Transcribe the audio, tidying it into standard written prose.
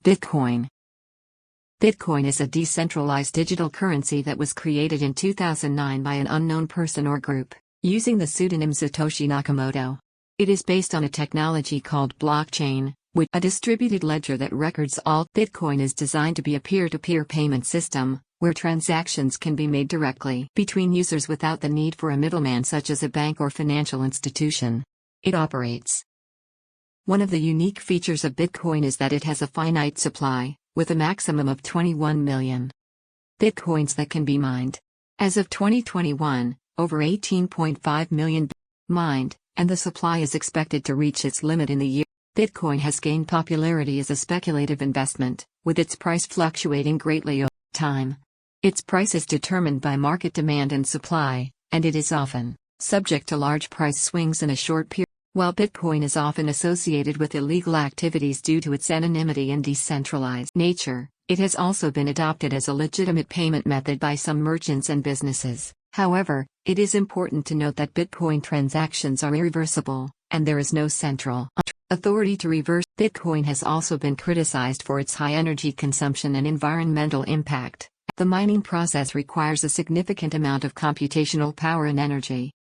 Bitcoin. Bitcoin is a decentralized digital currency that was created in 2009 by an unknown person or group, using the pseudonym Satoshi Nakamoto. It is based on a technology called blockchain, which a distributed ledger that records all. Bitcoin is designed to be a peer-to-peer payment system, where transactions can be made directly between users without the need for a middleman such as a bank or financial institution. It operates. One of the unique features of Bitcoin is that it has a finite supply, with a maximum of 21 million Bitcoins that can be mined. As of 2021, over 18.5 million mined, and the supply is expected to reach its limit in the year. Bitcoin has gained popularity as a speculative investment, with its price fluctuating greatly over time. Its price is determined by market demand and supply, and it is often subject to large price swings in a short period. While Bitcoin is often associated with illegal activities due to its anonymity and decentralized nature, it has also been adopted as a legitimate payment method by some merchants and businesses. However, it is important to note that Bitcoin transactions are irreversible, and there is no central authority to reverse. Bitcoin has also been criticized for its high energy consumption and environmental impact. The mining process requires a significant amount of computational power and energy.